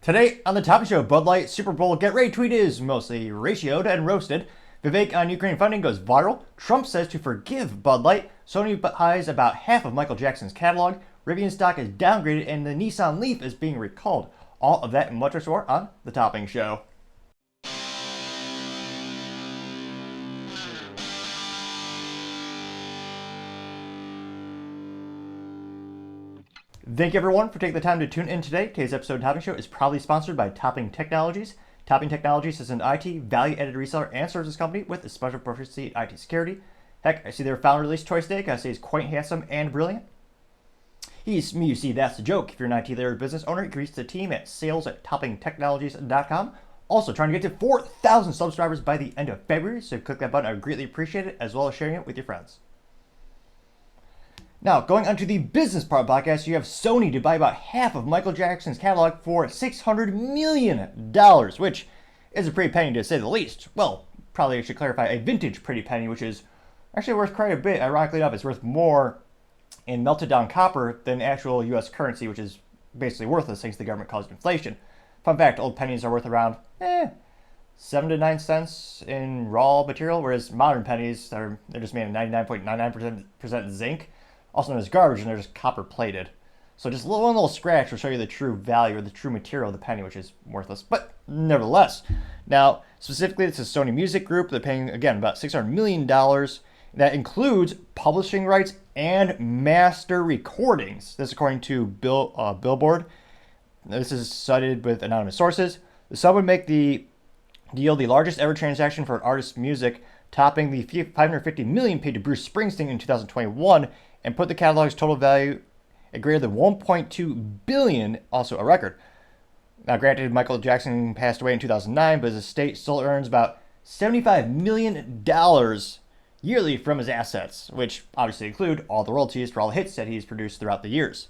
Today on the Topping Show, Bud Light Super Bowl Get Ready tweet is mostly ratioed and roasted. Vivek on Ukraine funding goes viral. Trump says to forgive Bud Light. Sony buys about half of Michael Jackson's catalog. Rivian stock is downgraded and the Nissan Leaf is being recalled. All of that and much more on the Topping Show. Thank you everyone for taking the time to tune in today. Today's episode of Topping Show is proudly sponsored by Topping Technologies. Topping Technologies is an IT value-added reseller and services company with a special proficiency in IT security. Heck, I see their founder released choice today. I say he's quite handsome and brilliant. He's me, you see, that's the joke. If you're an IT leader or business owner, you can reach the team at sales@toppingtechnologies.com. Also, trying to get to 4,000 subscribers by the end of February, so if you click that button, I would greatly appreciate it, as well as sharing it with your friends. Now, going on to the business part of the podcast, you have Sony to buy about half of Michael Jackson's catalog for $600 million, which is a pretty penny to say the least. Well, probably I should clarify, a vintage pretty penny, which is actually worth quite a bit. Ironically enough, it's worth more in melted down copper than actual U.S. currency, which is basically worthless thanks to the government caused inflation. Fun fact, old pennies are worth around 7 to 9 cents in raw material, whereas modern pennies, they're just made of 99.99% zinc, also known as garbage, and they're just copper plated. So just one little scratch will show you the true value or the true material of the penny, which is worthless, but nevertheless. Now, specifically, this is Sony Music Group. They're paying, again, about $600 million. That includes publishing rights and master recordings. This according to Billboard. This is cited with anonymous sources. The sum would make the deal the largest ever transaction for an artist's music, topping the $550 million paid to Bruce Springsteen in 2021, and put the catalog's total value at greater than $1.2 billion, also a record. Now, granted, Michael Jackson passed away in 2009, but his estate still earns about $75 million yearly from his assets, which obviously include all the royalties for all the hits that he's produced throughout the years.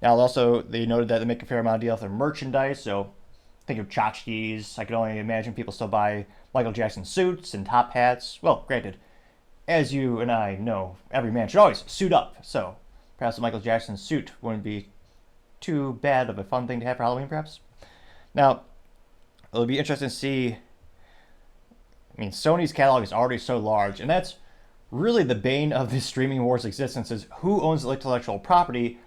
Now, also, they noted that they make a fair amount of deal with their merchandise, so think of tchotchkes. I can only imagine people still buy Michael Jackson suits and top hats. Well, granted, as you and I know, every man should always suit up, so perhaps a Michael Jackson suit wouldn't be too bad of a fun thing to have for Halloween, perhaps. Now, it'll be interesting to see. I mean, Sony's catalog is already so large, and that's really the bane of the streaming war's existence, is who owns the intellectual property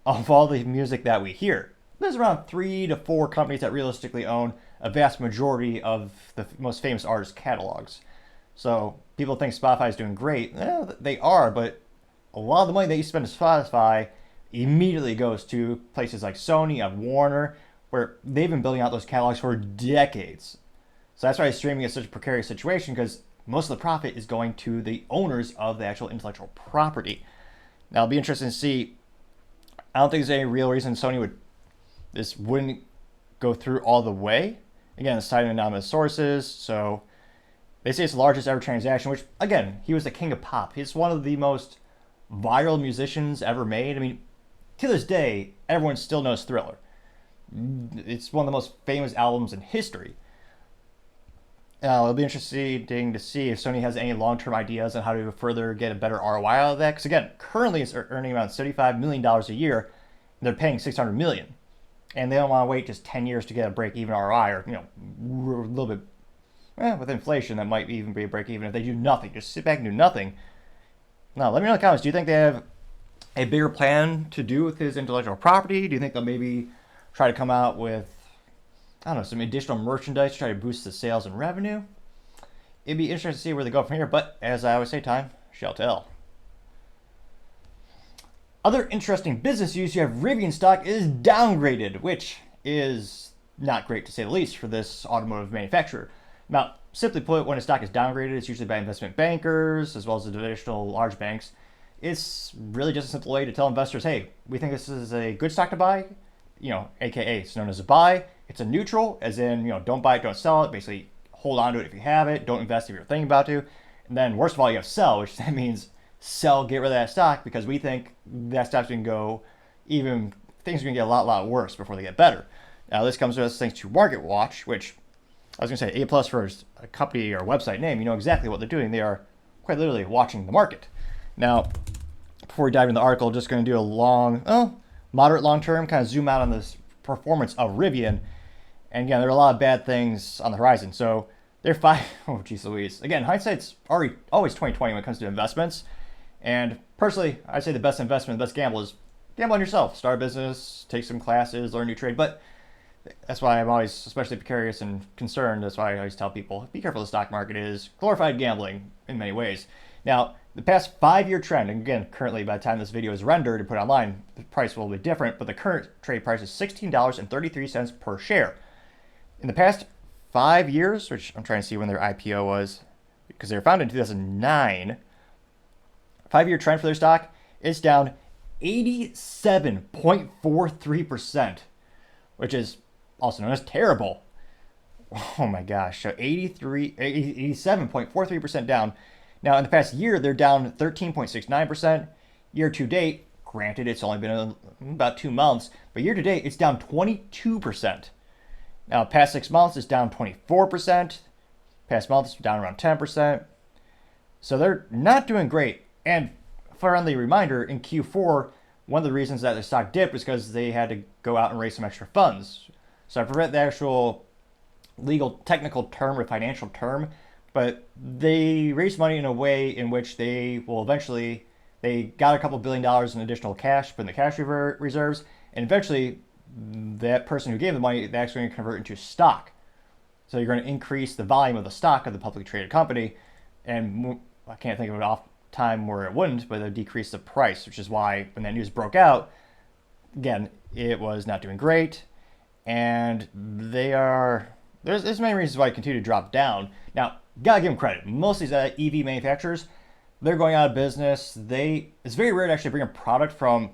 of all the music that we hear. There's around 3 to 4 companies that realistically own a vast majority of the most famous artists' catalogs. So people think Spotify is doing great. They are, but a lot of the money that you spend on Spotify immediately goes to places like Sony and Warner, where they've been building out those catalogs for decades. So that's why streaming is such a precarious situation, because most of the profit is going to the owners of the actual intellectual property. Now, it'll be interesting to see. I don't think there's any real reason Sony wouldn't go through all the way. Again, it's citing anonymous sources, so they say it's the largest ever transaction, which, again, he was the king of pop. He's one of the most viral musicians ever made. I mean, to this day, everyone still knows Thriller. It's one of the most famous albums in history. Now, it'll be interesting to see if Sony has any long-term ideas on how to further get a better ROI out of that. Because, again, currently it's earning around $75 million a year, and they're paying $600 million. And they don't want to wait just 10 years to get a break-even ROI, or, a little bit. With inflation, that might even be a break-even if they do nothing. Just sit back and do nothing. Now, let me know in the comments. Do you think they have a bigger plan to do with his intellectual property? Do you think they'll maybe try to come out with, some additional merchandise to try to boost the sales and revenue? It'd be interesting to see where they go from here, but as I always say, time shall tell. Other interesting business news, you have Rivian stock is downgraded, which is not great to say the least for this automotive manufacturer. Now, simply put, when a stock is downgraded, it's usually by investment bankers as well as the traditional large banks. It's really just a simple way to tell investors, hey, we think this is a good stock to buy, aka it's known as a buy. It's a neutral, as in, don't buy it, don't sell it. Basically, hold on to it if you have it. Don't invest if you're thinking about to. And then, worst of all, you have sell, which that means sell, get rid of that stock, because we think that stock's going to go things are going to get a lot worse before they get better. Now, this comes to us thanks to MarketWatch, which I was going to say A+ for a company or website name. You know exactly what they're doing. They are quite literally watching the market. Now, before we dive into the article, just going to do a moderate long term, kind of zoom out on this performance of Rivian. And again, there are a lot of bad things on the horizon. So they're five. Oh, geez Louise. Again, hindsight's already always 2020 when it comes to investments. And personally, I'd say the best investment, the best gamble is gamble on yourself. Start a business, take some classes, learn a new trade. But that's why I'm always especially curious and concerned. That's why I always tell people, be careful. The stock market is glorified gambling in many ways. Now, the past 5-year trend, and again, currently by the time this video is rendered and put online, the price will be different, but the current trade price is $16.33 per share. In the past 5 years, which I'm trying to see when their IPO was, because they were founded in 2009, 5-year trend for their stock is down 87.43%, which is also known as terrible. Oh my gosh, so 87.43% down. Now, in the past year, they're down 13.69%. Year to date, granted, it's only been about 2 months, but year to date, it's down 22%. Now, past 6 months, it's down 24%. Past month, it's down around 10%. So they're not doing great. And friendly reminder, in Q4, one of the reasons that the stock dipped was because they had to go out and raise some extra funds. So I forget the actual legal technical term or financial term, but they raised money in a way in which they will eventually, they got a couple $1 billion in additional cash, put in the cash reserves, and eventually that person who gave the money, they're actually going to convert into stock. So you're going to increase the volume of the stock of the publicly traded company, and I can't think of it off time where it wouldn't, but it would decrease the price, which is why when that news broke out, again, it was not doing great, and there's many reasons why it continued to drop down. Now, gotta give them credit. Most of these EV manufacturers, they're going out of business. It's very rare to actually bring a product from,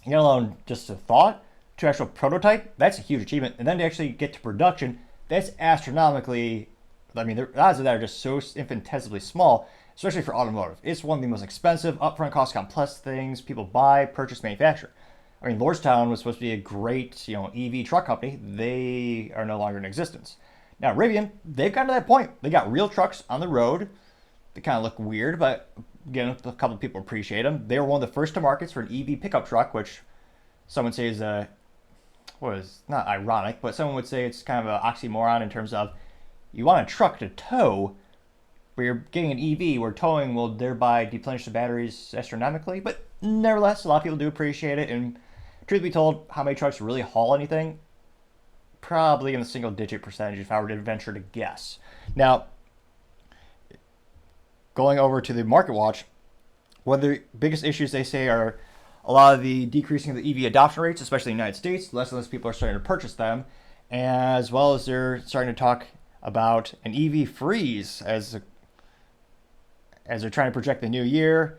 let alone just a thought, to actual prototype. That's a huge achievement. And then to actually get to production, that's astronomically, I mean, the odds of that are just so infinitesimally small, especially for automotive. It's one of the most expensive, upfront cost, complex things people buy, purchase, manufacture. I mean, Lordstown was supposed to be a great, EV truck company. They are no longer in existence. Now, Rivian, they've gotten to that point. They got real trucks on the road. They kind of look weird, but again, a couple of people appreciate them. They were one of the first to markets for an EV pickup truck, which some would say is not ironic, but someone would say it's kind of an oxymoron in terms of you want a truck to tow, but you're getting an EV where towing will thereby deplenish the batteries astronomically. But nevertheless, a lot of people do appreciate it. And truth be told, how many trucks really haul anything? Probably in the single-digit percentage if I were to venture to guess. Now, going over to the market watch, one of the biggest issues they say are a lot of the decreasing of the EV adoption rates, especially in the United States. Less and less people are starting to purchase them, as well as they're starting to talk about an EV freeze as they're trying to project the new year,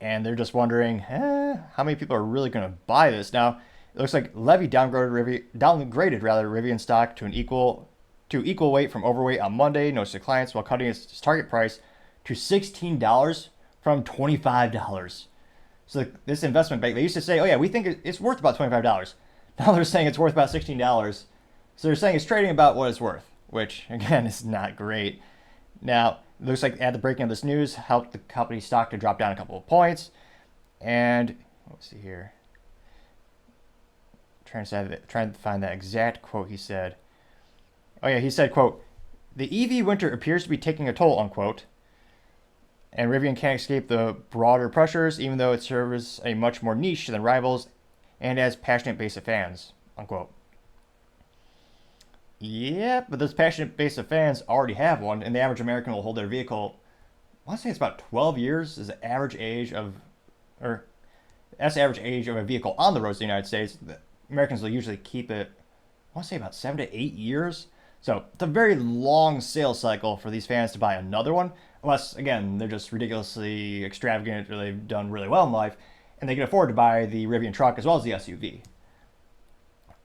and they're just wondering, how many people are really going to buy this? Now, it looks like Levy downgraded Rivian stock to equal weight from overweight on Monday, notes to clients, while cutting its target price to $16 from $25. So this investment bank, they used to say, oh yeah, we think it's worth about $25. Now they're saying it's worth about $16. So they're saying it's trading about what it's worth, which again is not great. Now, it looks like at the breaking of this news helped the company's stock to drop down a couple of points. And let's see here. Trying to find that exact quote he said. Oh yeah, he said, quote, "The EV winter appears to be taking a toll," unquote. And Rivian can't escape the broader pressures, even though it serves a much more niche than rivals and has passionate base of fans, unquote. Yeah, but those passionate base of fans already have one, and the average American will hold their vehicle, I want to say it's about 12 years is the average age of, or that's the average age of a vehicle on the roads in the United States. The Americans will usually keep it, I want to say about 7 to 8 years. So it's a very long sales cycle for these fans to buy another one, unless, again, they're just ridiculously extravagant or they've done really well in life, and they can afford to buy the Rivian truck as well as the SUV.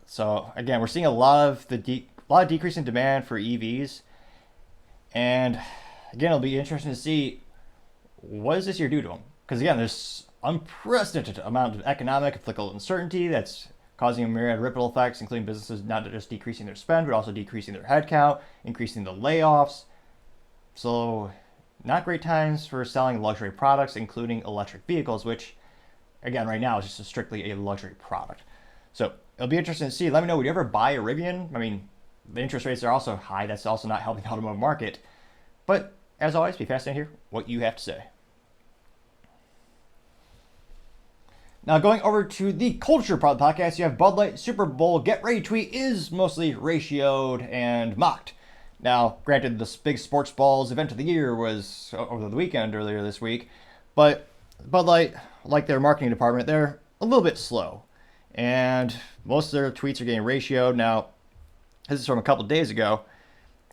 So again, we're seeing a lot of decrease in demand for EVs, and again, it'll be interesting to see what does this year do to them, because again, there's unprecedented amount of economic and political uncertainty that's causing a myriad of ripple effects, including businesses not just decreasing their spend, but also decreasing their headcount, increasing the layoffs. So not great times for selling luxury products, including electric vehicles, which again, right now is just strictly a luxury product. So it'll be interesting to see. Let me know, would you ever buy a Rivian? I mean, The interest rates are also high. That's also not helping the automotive market. But as always, be fascinated to hear what you have to say. Now, going over to the culture part of the podcast, you have Bud Light Super Bowl Get Ready tweet is mostly ratioed and mocked. Now, granted, this big sports balls event of the year was over the weekend earlier this week, but Bud Light, like their marketing department, they're a little bit slow. And most of their tweets are getting ratioed. Now, this is from a couple days ago,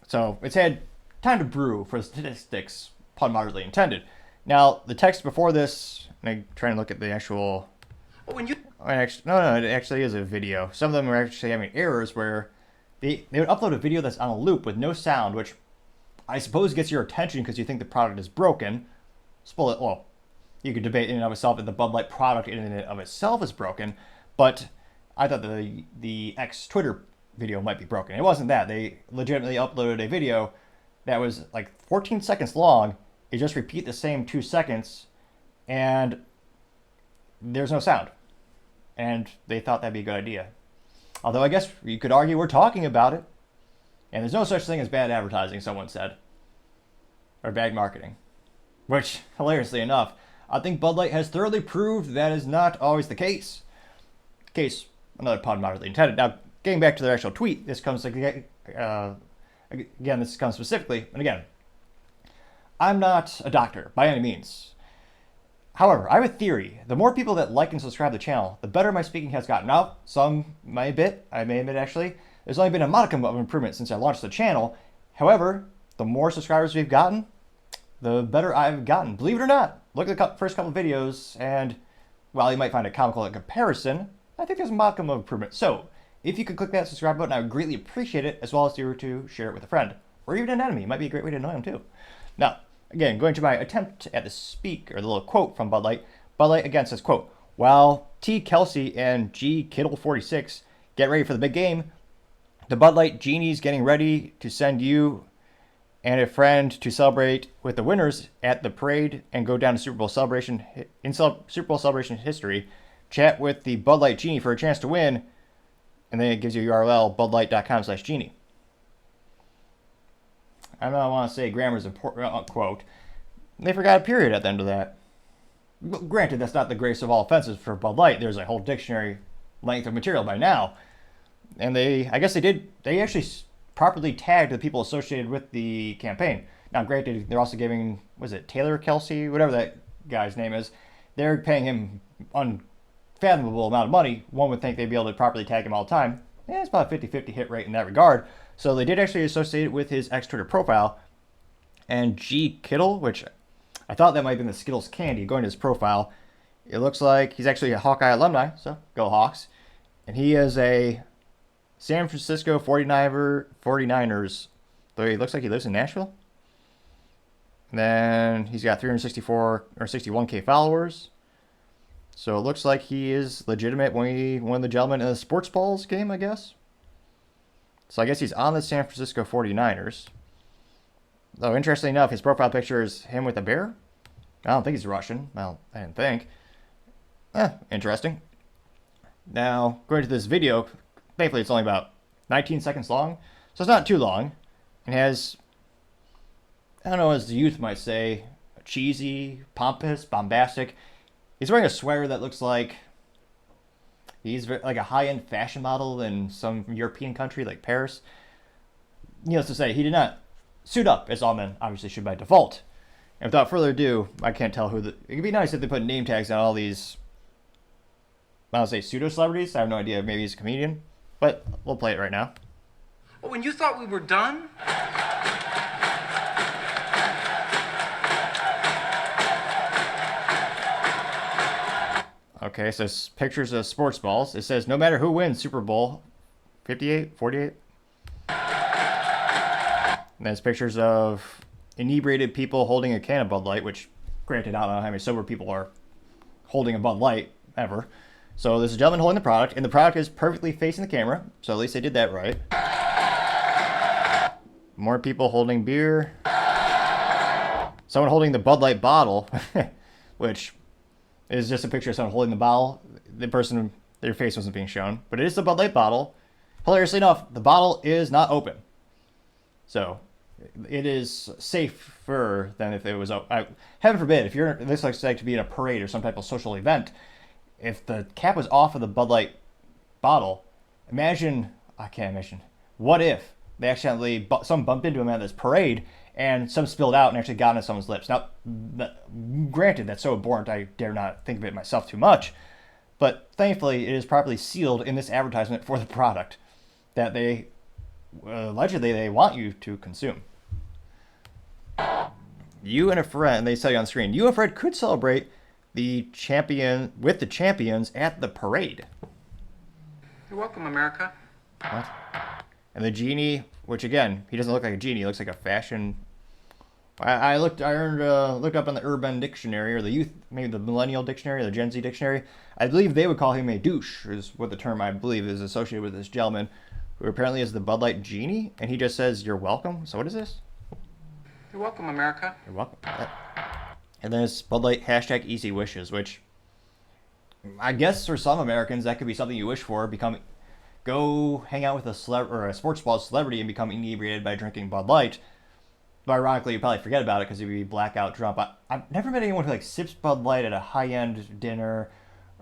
so it's had time to brew for the statistics, pun moderately intended. Now, the text before this, I'm trying to look at the actual... No, it actually is a video. Some of them are actually having errors where they would upload a video that's on a loop with no sound, which I suppose gets your attention because you think the product is broken. Well, you could debate in and of itself if the Bud Light product in and of itself is broken, but I thought the Twitter video might be broken. It wasn't that. They legitimately uploaded a video that was like 14 seconds long. It just repeat the same 2 seconds, and there's no sound. And they thought that'd be a good idea. Although I guess you could argue we're talking about it. And there's no such thing as bad advertising, someone said. Or bad marketing. Which, hilariously enough, I think Bud Light has thoroughly proved that is not always the case. Another pun moderately intended. Now, getting back to their actual tweet, this comes this comes specifically, and again, I'm not a doctor by any means. However, I have a theory. The more people that like and subscribe to the channel, the better my speaking has gotten. Now, I may admit actually, there's only been a modicum of improvement since I launched the channel. However, the more subscribers we've gotten, the better I've gotten. Believe it or not, look at the first couple of videos, and while you might find it comical in comparison, I think there's a modicum of improvement. So, if you could click that subscribe button, I would greatly appreciate it, as well as to share it with a friend, or even an enemy. It might be a great way to annoy them too. Now, again, going to my attempt at the little quote from Bud Light. Bud Light again says, quote, "While T. Kelsey and G. Kittle 46 get ready for the big game, the Bud Light Genie's getting ready to send you and a friend to celebrate with the winners at the parade and go down to Super Bowl celebration history. Chat with the Bud Light Genie for a chance to win." And then it gives you URL, budlight.com/genie. I don't want to say grammar's important, quote. They forgot a period at the end of that. Granted, that's not the greatest of all offenses for Bud Light. There's a whole dictionary length of material by now. And they actually properly tagged the people associated with the campaign. Now, granted, they're also giving, Taylor Kelsey, whatever that guy's name is, they're paying him unfathomable amount of money. One would think they'd be able to properly tag him all the time. Yeah, it's about a 50-50 hit rate in that regard. So they did actually associate it with his Twitter profile. And G. Kittle, which I thought that might have been the Skittles candy, going to his profile, it looks like he's actually a Hawkeye alumni, so go Hawks. And he is a San Francisco 49ers, though he looks like he lives in Nashville. And then he's got 364 or 61K followers. So it looks like he is legitimate one of the gentlemen in the sports balls game, I guess. So I guess he's on the San Francisco 49ers. Though, interestingly enough, his profile picture is him with a bear. I don't think he's Russian. Well, I didn't think. Interesting. Now, going to this video, thankfully it's only about 19 seconds long. So it's not too long. It has, I don't know, as the youth might say, cheesy, pompous, bombastic. He's wearing a sweater that looks like he's like a high-end fashion model in some European country like Paris. Needless to say, he did not suit up, as all men obviously should by default. And without further ado, I can't tell who it could be nice if they put name tags on all these, I don't say pseudo-celebrities. I have no idea. Maybe he's a comedian. But we'll play it right now. Oh, and you thought we were done? Okay, so it's pictures of sports balls. It says, no matter who wins Super Bowl 58, 48. And there's pictures of inebriated people holding a can of Bud Light, which, granted, I don't know how many sober people are holding a Bud Light ever. So there's a gentleman holding the product, and the product is perfectly facing the camera. So at least they did that right. More people holding beer. Someone holding the Bud Light bottle, which is just a picture of someone holding the bottle. The person, their face wasn't being shown. But it is the Bud Light bottle, Hilariously enough, the bottle is not open. So it is safer than if it was open. Heaven forbid, if you're this looks like to be in a parade or some type of social event, if the cap was off of the Bud Light bottle, I can't imagine. What if they accidentally, some bumped into him at this parade and some spilled out and actually got into someone's lips? Now, granted, that's so abhorrent, I dare not think of it myself too much. But thankfully, it is properly sealed in this advertisement for the product that they allegedly they want you to consume. You and a friend, they tell you on screen, you and a friend could celebrate the champions at the parade. You're welcome, America. What? And the genie, which again, he doesn't look like a genie, he looks like a fashion. I looked up on the Urban Dictionary, or the youth, maybe the Millennial Dictionary, or the Gen Z Dictionary. I believe they would call him a douche, is what the term I believe is associated with this gentleman, who apparently is the Bud Light genie, and he just says, "You're welcome." So what is this? You're welcome, America. You're welcome. And then it's Bud Light hashtag easy wishes, which I guess for some Americans that could be something you wish for. Go hang out with a sports ball celebrity and become inebriated by drinking Bud Light. But ironically, you probably forget about it because you'd be blackout drunk. I've never met anyone who like sips Bud Light at a high-end dinner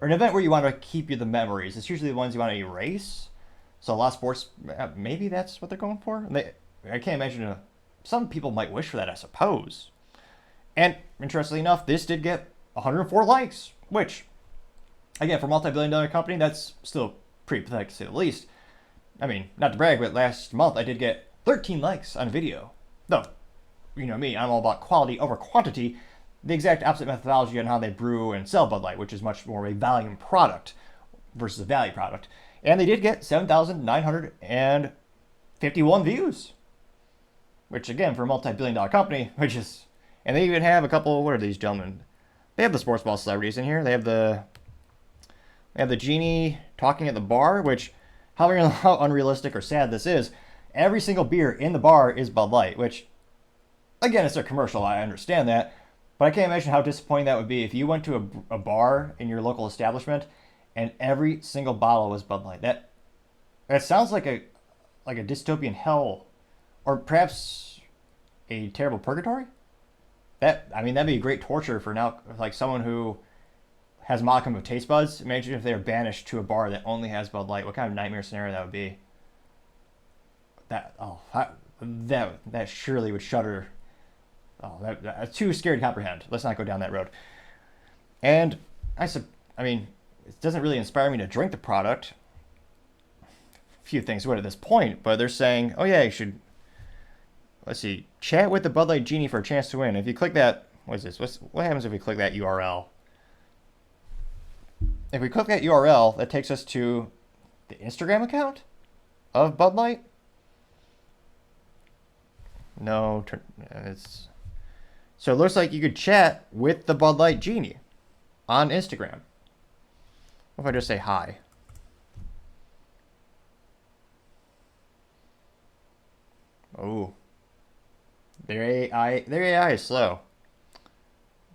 or an event where you want to keep the memories. It's usually the ones you want to erase. So a lot of sports, maybe that's what they're going for. I can't imagine. Some people might wish for that, I suppose. And interestingly enough, this did get 104 likes, which, again, for a multi-billion-dollar company, that's still pretty pathetic to say the least. I mean, not to brag, but last month I did get 13 likes on a video. Though, you know me, I'm all about quality over quantity. The exact opposite methodology on how they brew and sell Bud Light, which is much more of a volume product versus a value product. And they did get 7,951 views. Which, again, for a multi-billion-dollar company, and they even have a couple, what are these gentlemen? They have the sports ball celebrities in here. They have the genie talking at the bar, which, how unrealistic or sad this is, every single beer in the bar is Bud Light, which, again, it's a commercial, I understand that, but I can't imagine how disappointing that would be if you went to a bar in your local establishment and every single bottle was Bud Light. That sounds like a dystopian hell, or perhaps a terrible purgatory. That'd be a great torture for now, like someone who has modicum of taste buds. Imagine if they were banished to a bar that only has Bud Light. What kind of nightmare scenario that would be? That surely would shudder. That's too scary to comprehend. Let's not go down that road. And it doesn't really inspire me to drink the product. A few things would at this point, but they're saying, oh yeah, you should. Let's see. Chat with the Bud Light Genie for a chance to win. If you click that, what is this? What happens if we click that URL? If we click that URL, that takes us to the Instagram account of Bud Light. No, so it looks like you could chat with the Bud Light Genie on Instagram. What if I just say hi? Oh. Their AI is slow.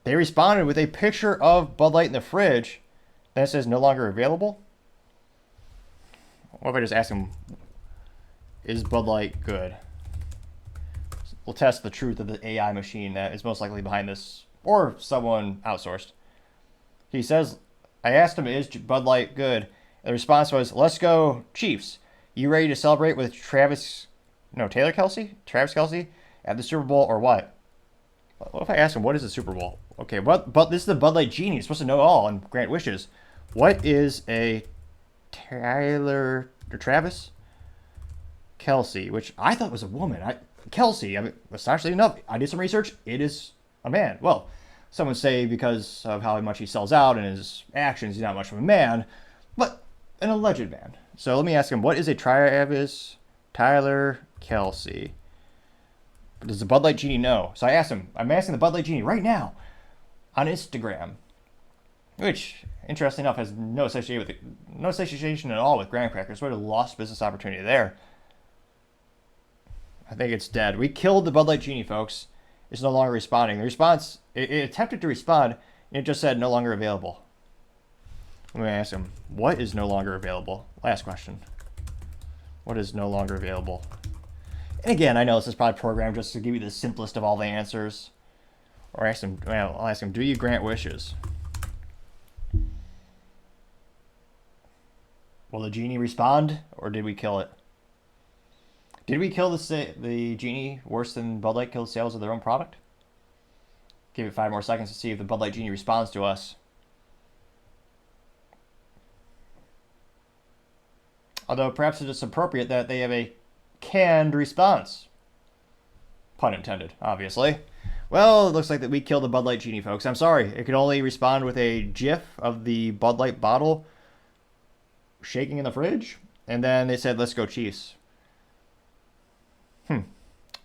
They responded with a picture of Bud Light in the fridge that says no longer available. What if I just ask them, is Bud Light good? We'll test the truth of the AI machine that is most likely behind this, or someone outsourced. He says, I asked him, is Bud Light good? The response was, let's go Chiefs. You ready to celebrate with Travis Kelce at the Super Bowl or what? What if I ask him, what is the Super Bowl? Okay, but this is the Bud Light Genie. He's supposed to know all and grant wishes. What is a Travis Kelce, which I thought was a woman. Kelce, astonishingly enough, I did some research. It is a man. Well, some would say because of how much he sells out and his actions, he's not much of a man, but an alleged man. So let me ask him, what is a Travis Tyler Kelce? Does the Bud Light Genie know? So I asked him, I'm asking the Bud Light Genie right now on Instagram, which, interestingly enough, has no association at all with graham crackers. What a lost business opportunity there. I think it's dead. We killed the Bud Light Genie, folks. It's no longer responding. The response, it attempted to respond, and it just said no longer available. Let me ask him, what is no longer available? Last question. What is no longer available? And again, I know this is probably programmed just to give you the simplest of all the answers. Or ask him, well, I'll ask him, do you grant wishes? Will the genie respond, or did we kill it? Did we kill the genie worse than Bud Light killed sales of their own product? Give it 5 more seconds to see if the Bud Light genie responds to us. Although perhaps it's appropriate that they have a canned response. Pun intended, obviously. Well, it looks like that we killed the Bud Light genie, folks. I'm sorry. It could only respond with a GIF of the Bud Light bottle shaking in the fridge. And then they said, let's go Chiefs.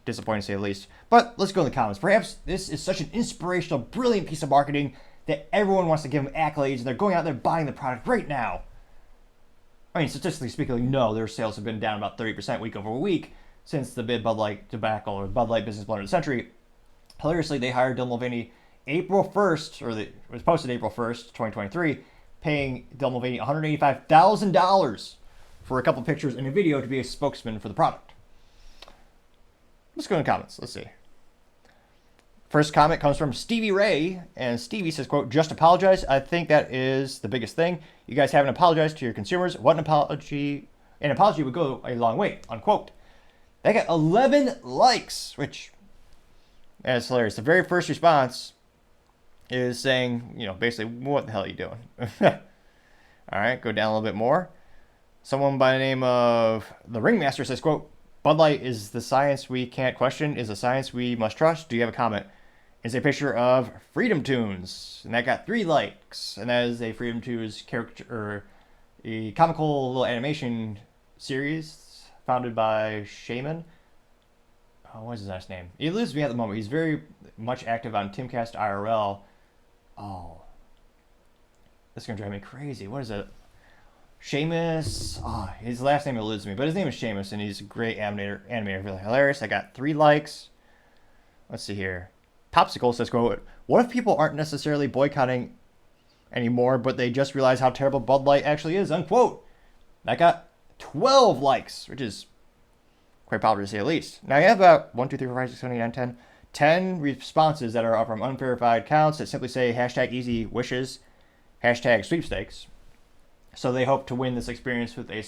Disappointing to say the least. But let's go in the comments. Perhaps this is such an inspirational, brilliant piece of marketing that everyone wants to give them accolades, and they're going out there buying the product right now. I mean, statistically speaking, no, their sales have been down about 30% week over week since the big Bud Light debacle or Bud Light business blunder of the century. Hilariously, they hired Dylan Mulvaney April 1st, or it was posted April 1st, 2023, paying Dylan Mulvaney $185,000 for a couple pictures and a video to be a spokesman for the product. Let's go in the comments. Let's see. First comment comes from Stevie Ray, and Stevie says, quote, just apologize. I think that is the biggest thing. You guys haven't apologized to your consumers. What an apology. An apology would go a long way, unquote. They got 11 likes, which is hilarious. The very first response is saying, basically, what the hell are you doing? All right, go down a little bit more. Someone by the name of the Ringmaster says, quote, Bud Light is the science we can't question, is the science we must trust. Do you have a comment? It's a picture of Freedom Tunes, and that got 3 likes. And that is a Freedom Tunes character, or a comical little animation series founded by Shaman. Oh, what is his last name? He eludes me at the moment. He's very much active on Timcast IRL. Oh, this is gonna drive me crazy. What is it? Seamus. Oh, his last name eludes me, but his name is Seamus, and he's a great animator, really hilarious. I got 3 likes. Let's see here. Popsicle says, quote, what if people aren't necessarily boycotting anymore, but they just realize how terrible Bud Light actually is, unquote. That got 12 likes, which is quite popular to say the least. Now you have about 1, 2, 3, 4, 5, 6, 7, 8, 9, 10. 10 responses that are from unverified accounts that simply say hashtag easy wishes, hashtag sweepstakes. So they hope to win this experience with a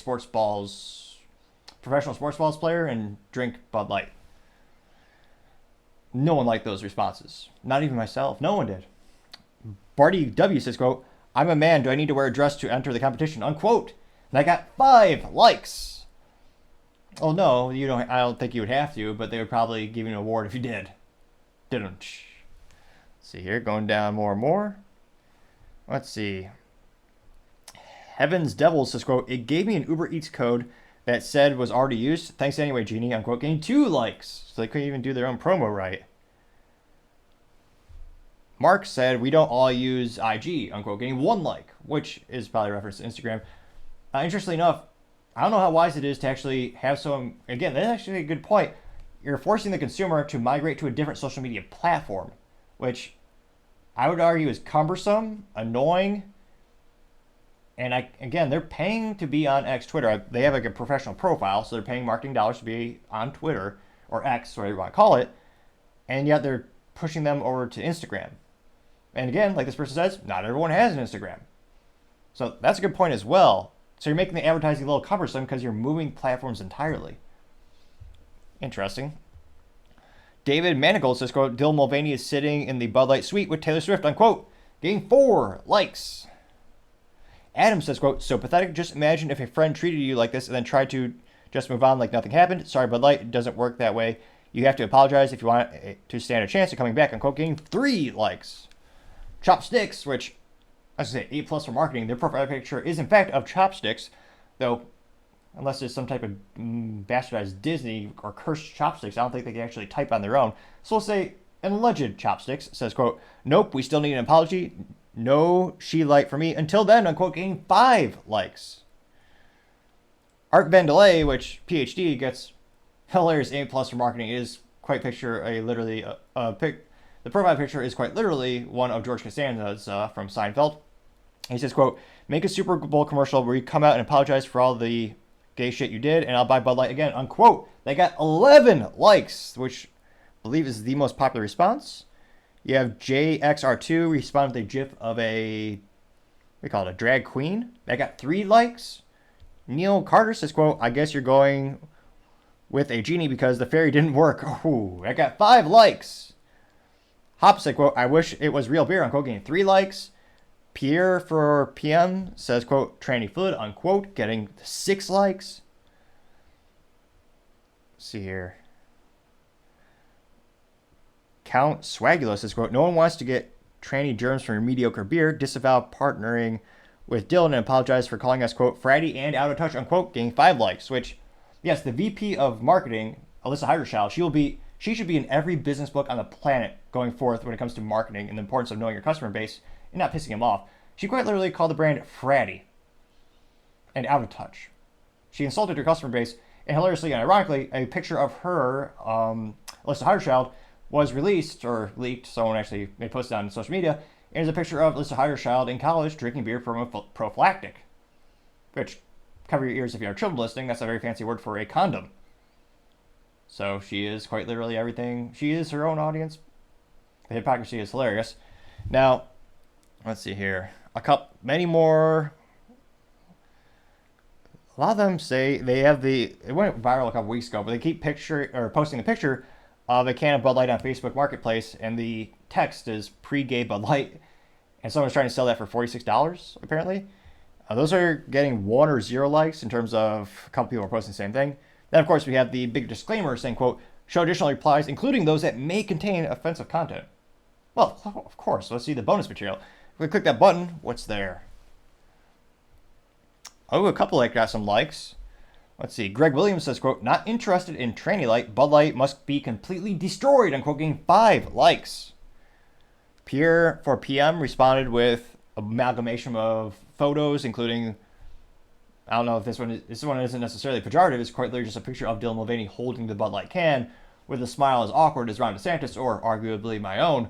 professional sports balls player and drink Bud Light. No one liked those responses. Not even myself. No one did. Barty W says, quote, I'm a man. Do I need to wear a dress to enter the competition? Unquote. And I got 5 likes. Oh, no, you don't. I don't think you would have to, but they would probably give you an award if you did. Didn't. Let's see here. Going down more and more. Let's see. Heaven's Devil says, quote, it gave me an Uber Eats code that said was already used. Thanks anyway, Genie, unquote. Getting 2 likes. So they couldn't even do their own promo right. Mark said, we don't all use IG, unquote. Getting 1 like, which is probably a reference to Instagram. Interestingly enough, I don't know how wise it is to actually have some, again, that's actually a good point. You're forcing the consumer to migrate to a different social media platform, which I would argue is cumbersome, annoying, and again, they're paying to be on Twitter. They have like a professional profile, so they're paying marketing dollars to be on Twitter, or X, whatever you want to call it, and yet they're pushing them over to Instagram. And again, like this person says, not everyone has an Instagram. So that's a good point as well. So you're making the advertising a little cumbersome because you're moving platforms entirely. Interesting. David Manigold says, quote, Dylan Mulvaney is sitting in the Bud Light suite with Taylor Swift, unquote. Getting 4 likes. Adam says, quote, so pathetic. Just imagine if a friend treated you like this and then tried to just move on like nothing happened. Sorry, Bud Light, it doesn't work that way. You have to apologize if you want to stand a chance of coming back, unquote. Getting 3 likes. Chopsticks, which, I was going to say, A+ for marketing. Their profile picture is, in fact, of chopsticks, though, unless there's some type of bastardized Disney or cursed chopsticks, I don't think they can actually type on their own. So we'll say, an alleged chopsticks says, quote, nope, we still need an apology. No she light for me. Until then, unquote, getting 5 likes. Art Vandelay, which PhD gets hilarious A+ for marketing, is quite picture the profile picture is quite literally one of George Costanza's from Seinfeld. He says, quote, make a Super Bowl commercial where you come out and apologize for all the gay shit you did, and I'll buy Bud Light again, unquote. They got 11 likes, which I believe is the most popular response. You have JXR2 respond with a gif of a, we call it a drag queen. That got 3 likes. Neil Carter says, quote, I guess you're going with a genie because the fairy didn't work. Oh, I got 5 likes. Hop said, quote, I wish it was real beer, unquote, getting 3 likes. Pierre for PM says, quote, tranny fluid, unquote, getting 6 likes. Let's see here. Count Swagula says, quote, no one wants to get tranny germs from your mediocre beer. Disavow partnering with Dylan and apologize for calling us, quote, fratty and out of touch, unquote, getting 5 likes, which, yes, the VP of marketing, Alyssa Heiderschall, she should be in every business book on the planet going forth when it comes to marketing and the importance of knowing your customer base and not pissing them off. She quite literally called the brand fratty and out of touch. She insulted her customer base, and hilariously and ironically, a picture of her, Alyssa Heiderschall, was released or leaked. Someone actually posted on social media. And it's a picture of Alyssa Heiderschall in college drinking beer from a prophylactic, which, cover your ears if you are children listening, that's a very fancy word for a condom. So she is quite literally everything. She is her own audience. The hypocrisy is hilarious. Now, let's see here. Many more. A lot of them say they have it went viral a couple weeks ago, but they keep posting the picture of a can of Bud Light on Facebook Marketplace, and the text is pre-gay Bud Light, and someone's trying to sell that for $46, apparently. Those are getting 1 or 0 likes in terms of a couple people are posting the same thing. Then, of course, we have the big disclaimer saying, quote, show additional replies, including those that may contain offensive content. Well, of course, let's see the bonus material. If we click that button, what's there? Oh, a couple got some likes. Let's see. Greg Williams says, quote, not interested in tranny light. Bud Light must be completely destroyed, unquote, getting 5 likes. Pierre for PM responded with amalgamation of photos, including, I don't know if this one isn't necessarily pejorative. It's quite literally just a picture of Dylan Mulvaney holding the Bud Light can with a smile as awkward as Ron DeSantis or arguably my own.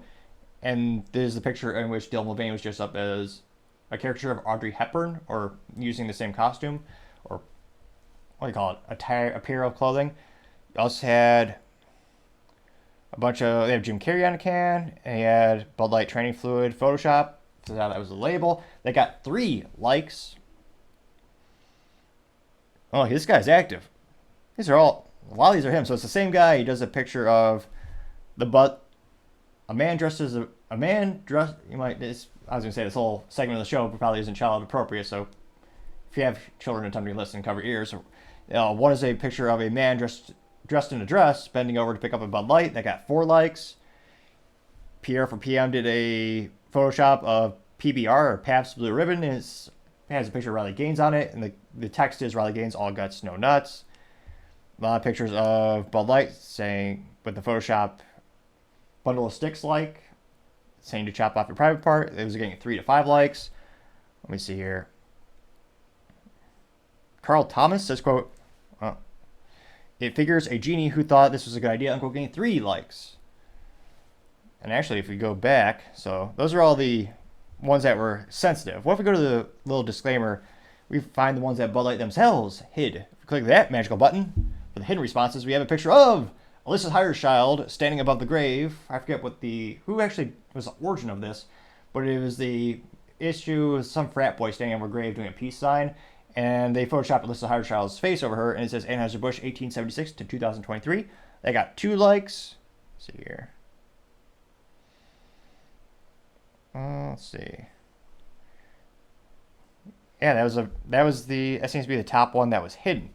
And there's the picture in which Dylan Mulvaney was dressed up as a caricature of Audrey Hepburn, or using the same costume, or what do you call it, a pair of clothing. You also had they have Jim Carrey on a can, and he had Bud Light Training Fluid Photoshop, so that was the label. They got 3 likes. Oh, this guy's active. A lot of these are him, so it's the same guy. He does a picture of a man dressed, I was going to say this whole segment of the show probably isn't child appropriate, so if you have children attempting to listen, cover ears. One is a picture of a man dressed in a dress, bending over to pick up a Bud Light. That got 4 likes. Pierre for PM did a Photoshop of PBR, or Pabst Blue Ribbon. It has a picture of Riley Gaines on it, and the text is Riley Gaines, all guts, no nuts. A lot of pictures of Bud Light saying, with the Photoshop bundle of sticks saying to chop off your private part. It was getting 3 to 5 likes. Let me see here. Carl Thomas says, quote, it figures a genie who thought this was a good idea, unquote, getting 3 likes. And actually, if we go back, so those are all the ones that were sensitive. What if we go to the little disclaimer, we find the ones that Bud Light themselves hid. If we click that magical button for the hidden responses, we have a picture of Alyssa Heiderschall standing above the grave. I forget who actually was the origin of this, but it was the issue of some frat boy standing over a grave doing a peace sign, and they photoshopped Alyssa Heiderschall's face over her, and it says Anheuser-Busch 1876 to 2023. They got 2 likes. Let's see here. Let's see. Yeah, that seems to be the top one that was hidden.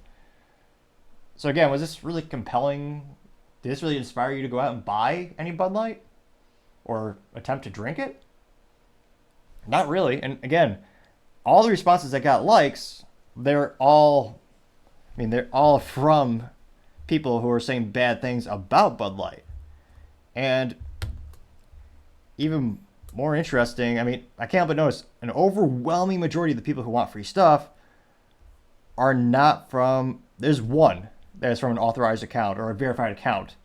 So again, was this really compelling? Did this really inspire you to go out and buy any Bud Light? Or attempt to drink it? Not really. And again, all the responses that got likes, they're all from people who are saying bad things about Bud Light. And even more interesting, I can't help but notice an overwhelming majority of the people who want free stuff are not from, there's one that is from an authorized account or a verified account.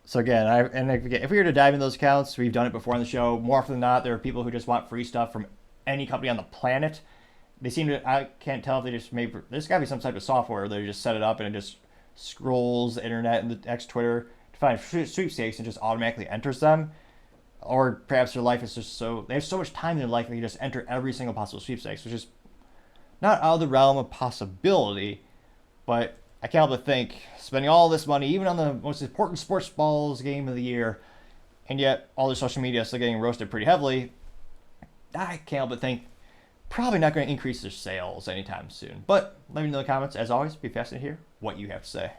So again, if we were to dive into those accounts, we've done it before on the show. More often than not, there are people who just want free stuff from any company on the planet. they seem to, I can't tell if they just made, there's got to be some type of software where they just set it up and it just scrolls the internet and the X Twitter to find sweepstakes and just automatically enters them. Or perhaps their life is just so, they have so much time in their life they can just enter every single possible sweepstakes, which is not out of the realm of possibility. But I can't help but think, spending all this money, even on the most important sports balls game of the year, and yet all their social media is still getting roasted pretty heavily, I can't help but think, probably not going to increase their sales anytime soon. But let me know in the comments. As always, be fascinated to hear what you have to say.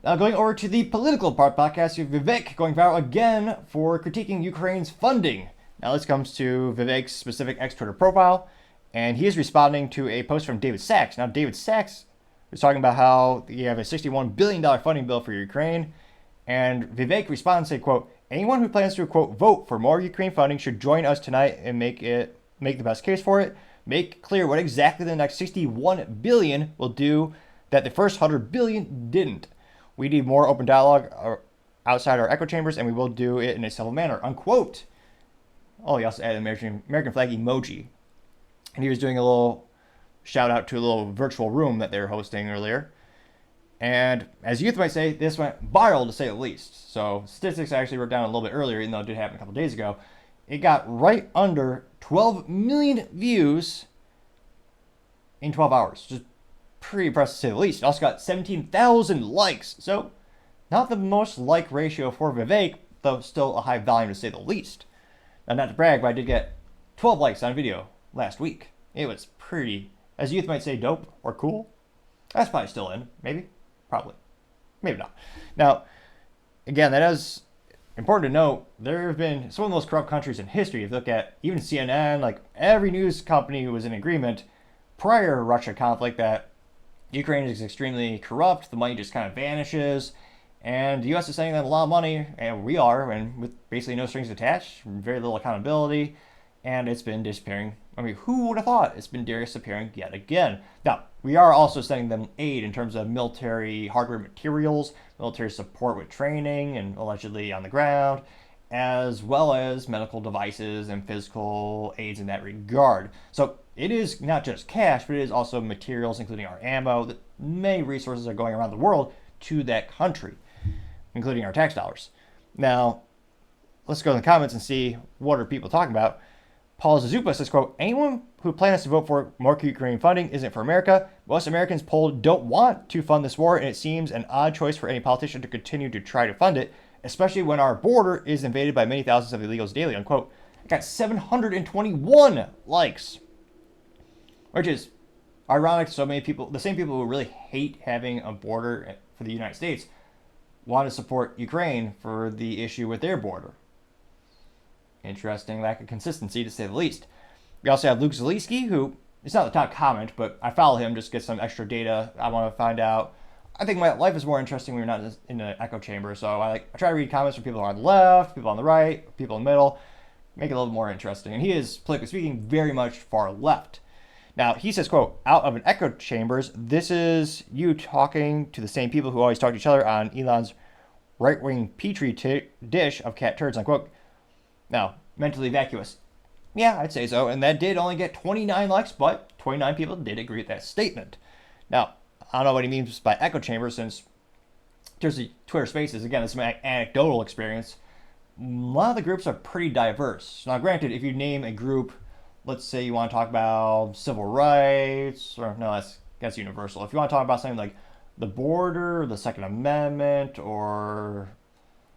Now going over to the political part podcast, you have Vivek going viral again for critiquing Ukraine's funding. Now this comes to Vivek's specific X-Twitter profile, and he is responding to a post from David Sachs. Now David Sachs was talking about how you have a $61 billion funding bill for Ukraine, and Vivek responds saying, quote, anyone who plans to, quote, vote for more Ukraine funding should join us tonight and make the best case for it. Make clear what exactly the next $61 billion will do that the first $100 billion didn't. We need more open dialogue outside our echo chambers, and we will do it in a civil manner, unquote. Oh, he also added an American flag emoji. And he was doing a little shout out to a little virtual room that they were hosting earlier. And as youth might say, this went viral to say the least. So statistics I actually wrote down a little bit earlier, even though it did happen a couple days ago. It got right under 12 million views in 12 hours. Just pretty impressive to say the least. It also got 17,000 likes. So not the most like ratio for Vivek, though still a high volume to say the least. Now not to brag, but I did get 12 likes on a video last week. It was pretty, as youth might say, dope or cool. That's probably still in, maybe. Probably. Maybe not. Now, again, that is important to note. There have been some of the most corrupt countries in history. If you look at even CNN, like every news company was in agreement prior to Russia conflict that Ukraine is extremely corrupt. The money just kind of vanishes. And the U.S. is sending them a lot of money, and we are, and with basically no strings attached, very little accountability, and it's been disappearing. I mean, who would have thought it's been disappearing yet again? Now, we are also sending them aid in terms of military hardware materials, military support with training and allegedly on the ground, as well as medical devices and physical aids in that regard. So it is not just cash, but it is also materials, including our ammo, that many resources are going around the world to that country, including our tax dollars. Now, let's go in the comments and see what are people talking about. Paul Zazupa says, quote, anyone who plans to vote for more Ukraine funding isn't for America. Most Americans polled don't want to fund this war, and it seems an odd choice for any politician to continue to try to fund it, especially when our border is invaded by many thousands of illegals daily, unquote. I got 721 likes, which is ironic. So many people, the same people who really hate having a border for the United States, want to support Ukraine for the issue with their border. Interesting lack of consistency, to say the least. We also have Luke Zaleski, who, it's not the top comment, but I follow him just to get some extra data. I want to find out. I think my life is more interesting when you're not in an echo chamber. So I try to read comments from people on the left, people on the right, people in the middle, make it a little more interesting. And he is, politically speaking, very much far left. Now, he says, quote, out of an echo chambers, this is you talking to the same people who always talk to each other on Elon's right-wing petri dish of cat turds, unquote. Now, mentally vacuous. Yeah, I'd say so. And that did only get 29 likes, but 29 people did agree with that statement. Now, I don't know what he means by echo chamber, since there's the Twitter Spaces. Again, this is my anecdotal experience. A lot of the groups are pretty diverse. Now, granted, if you name a group, let's say you want to talk about civil rights, or no, that's universal. If you want to talk about something like the border, the Second Amendment, or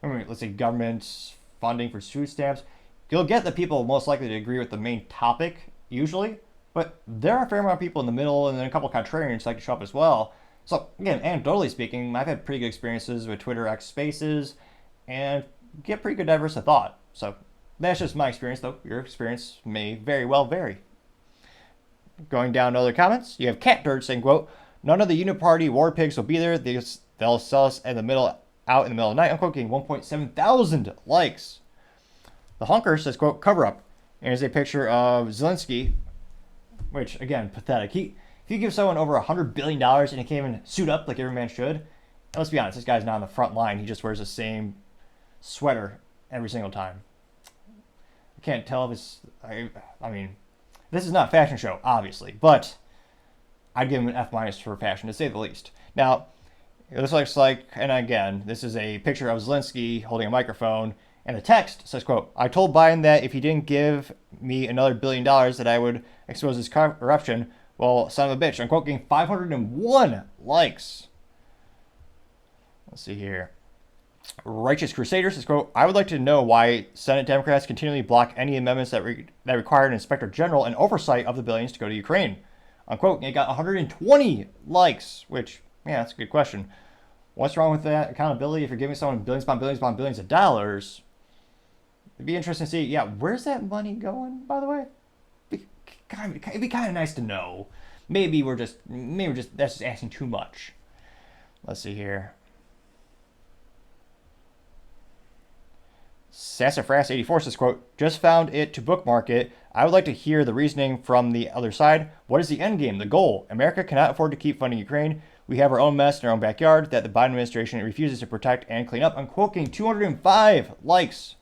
let's say government funding for food stamps, you'll get the people most likely to agree with the main topic, usually. But there are a fair amount of people in the middle, and then a couple of contrarians like to show up as well. So, again, anecdotally speaking, I've had pretty good experiences with Twitter X Spaces, and get pretty good diverse of thought. So, that's just my experience, though. Your experience may very well vary. Going down to other comments, you have Cat Dirt saying, quote, none of the Uniparty war pigs will be there. They'll sell us out in the middle of the night. Unquote, getting 1.7 thousand likes. The Hunker says, quote, cover up. And here's a picture of Zelensky, which, again, pathetic. If you give someone over $100 billion and he can't even suit up like every man should, and let's be honest, this guy's not on the front line. He just wears the same sweater every single time. I can't tell if it's, I mean, This is not a fashion show, obviously, but I'd give him an F minus for fashion, to say the least. Now, it looks like, and again, this is a picture of Zelensky holding a microphone, and the text says, quote, I told Biden that if he didn't give me another $1 billion that I would expose his corruption. Well, son of a bitch, unquote, getting 501 likes. Let's see here. Righteous Crusader says, quote, I would like to know why Senate Democrats continually block any amendments that require an inspector general and oversight of the billions to go to Ukraine. Unquote. It got 120 likes, which, yeah, that's a good question. What's wrong with that accountability if you're giving someone billions upon billions upon billions of dollars? It'd be interesting to see, yeah, where's that money going, by the way? It'd be kind of nice to know. Maybe that's just asking too much. Let's see here. Sassafras84 says, quote, just found it to bookmark it. I would like to hear the reasoning from the other side. What is the end game, the goal? America cannot afford to keep funding Ukraine. We have our own mess in our own backyard that the Biden administration refuses to protect and clean up. Unquote, 205 likes.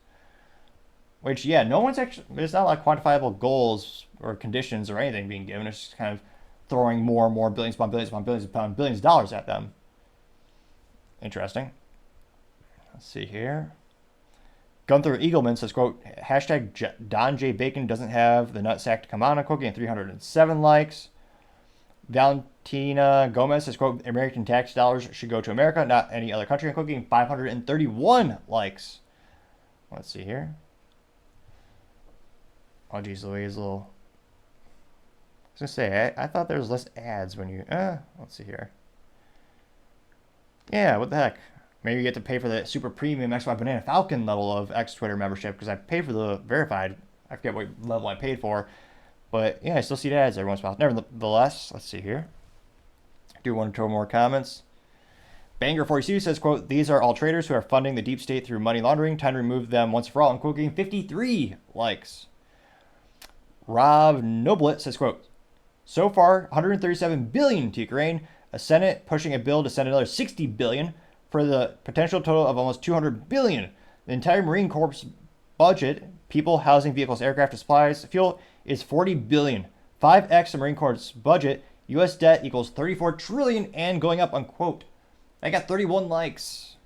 Which, yeah, there's not a lot of quantifiable goals or conditions or anything being given. It's just kind of throwing more and more billions upon billions upon billions upon billions of dollars at them. Interesting. Let's see here. Gunther Eagleman says, quote, hashtag Don J. Bacon doesn't have the nutsack to come on, unquote, getting 307 likes. Valentina Gomez says, quote, American tax dollars should go to America, not any other country, unquote, getting 531 likes. Let's see here. Oh, geez, Louise, I was going to say, I thought there was less ads when you, let's see here. Yeah, what the heck? Maybe you get to pay for the super premium XY Banana Falcon level of X Twitter membership, because I paid for the verified. I forget what level I paid for. But yeah, I still see the ads every once in a while. Nevertheless, let's see here. Do one or two more comments. Banger42 says, quote, these are all traitors who are funding the deep state through money laundering. Time to remove them once for all. Unquote, getting 53 likes. Rob Noblet says, quote, so far, 137 billion to Ukraine. A Senate pushing a bill to send another 60 billion for the potential total of almost 200 billion. The entire Marine Corps budget, people, housing, vehicles, aircraft, supplies, fuel, is 40 billion. 5x the Marine Corps budget. U.S. debt equals 34 trillion and going up, unquote. I got 31 likes.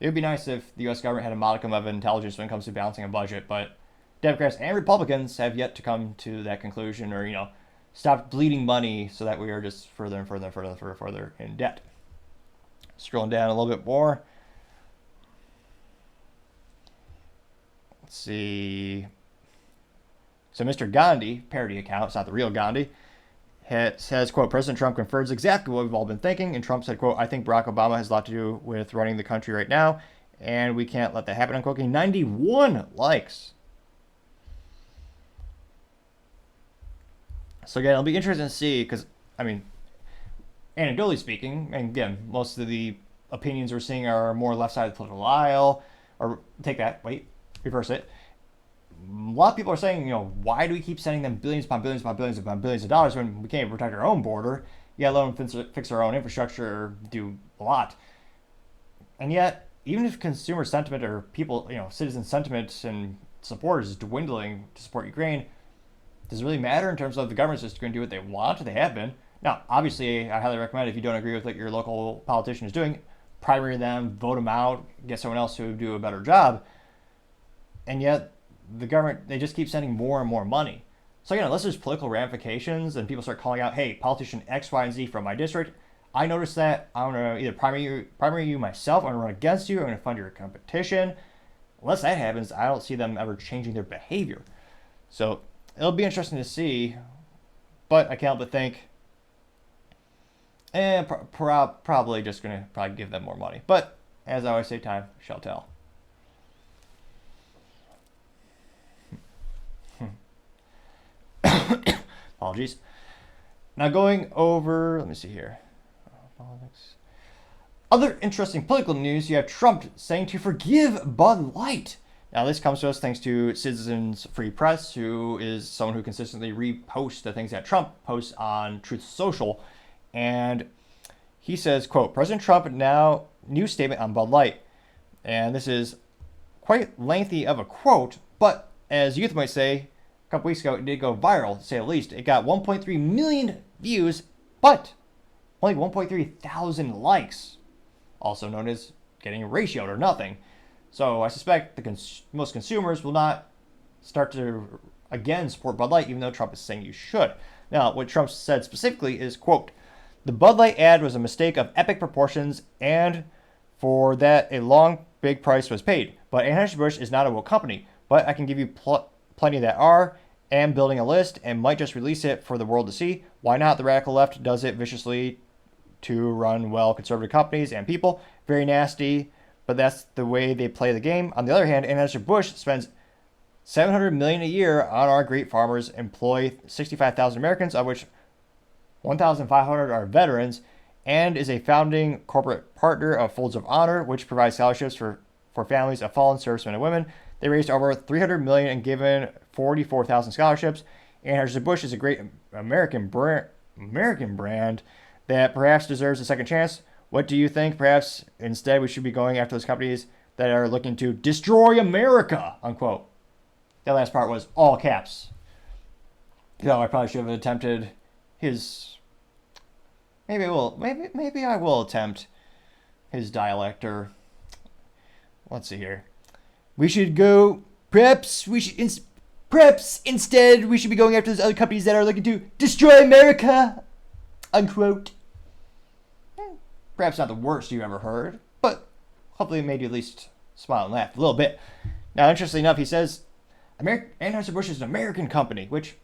It would be nice if the U.S. government had a modicum of intelligence when it comes to balancing a budget, but Democrats and Republicans have yet to come to that conclusion or, stop bleeding money so that we are just further and further and further and further in debt. Scrolling down a little bit more. Let's see. So Mr. Gandhi, parody account, it's not the real Gandhi, says, quote, President Trump confirms exactly what we've all been thinking. And Trump said, quote, I think Barack Obama has a lot to do with running the country right now, and we can't let that happen, unquote. 91 likes. So again, it'll be interesting to see because, anecdotally speaking, and again, most of the opinions we're seeing are more left side of the political aisle, or take that, wait, reverse it. A lot of people are saying, why do we keep sending them billions upon billions upon billions upon billions of dollars when we can't even protect our own border, yet alone fix our own infrastructure or do a lot? And yet, even if consumer sentiment or people, citizen sentiment and support is dwindling to support Ukraine, does it really matter in terms of the government's just going to do what they want? They have been. Now, obviously, I highly recommend if you don't agree with what your local politician is doing, primary them, vote them out, get someone else who would do a better job. And yet, the government, they just keep sending more and more money. So, unless there's political ramifications and people start calling out, hey, politician X, Y, and Z from my district, I noticed that I'm going to either primary you myself, I'm going to run against you, I'm going to fund your competition. Unless that happens, I don't see them ever changing their behavior. So, it'll be interesting to see, but I can't but think, probably just going to give them more money. But, as I always say, time shall tell. Apologies. Now going over, let me see here. Other interesting political news, you have Trump saying to forgive Bud Light. Now, this comes to us thanks to Citizens Free Press, who is someone who consistently reposts the things that Trump posts on Truth Social. And he says, quote, President Trump now new statement on Bud Light. And this is quite lengthy of a quote, but as youth might say, couple weeks ago, it did go viral, to say the least. It got 1.3 million views, but only 1.3 thousand likes, also known as getting ratioed or nothing. So I suspect most consumers will not start to again support Bud Light, even though Trump is saying you should. Now, what Trump said specifically is, quote, "The Bud Light ad was a mistake of epic proportions, and for that a long, big price was paid. But Anheuser-Busch is not a woke company, but I can give you plenty that are, am building a list, and might just release it for the world to see. Why not? The radical left does it viciously to run well conservative companies and people. Very nasty, but that's the way they play the game. On the other hand, Anheuser-Busch spends $700 million a year on our great farmers, employ 65,000 Americans, of which 1,500 are veterans, and is a founding corporate partner of Folds of Honor, which provides scholarships for families of fallen servicemen and women. They raised over $300 million and given 44,000 scholarships. Anheuser-Busch is a great American brand that perhaps deserves a second chance. What do you think? Perhaps instead we should be going after those companies that are looking to destroy America," unquote. That last part was all caps. I probably should have attempted his. Maybe I will attempt his dialect, or let's see here. We should go perhaps instead we should be going after those other companies that are looking to destroy America, unquote. Perhaps not the worst you ever heard, but hopefully it made you at least smile and laugh a little bit. Now, interestingly enough, he says Anheuser-Busch is an American company, which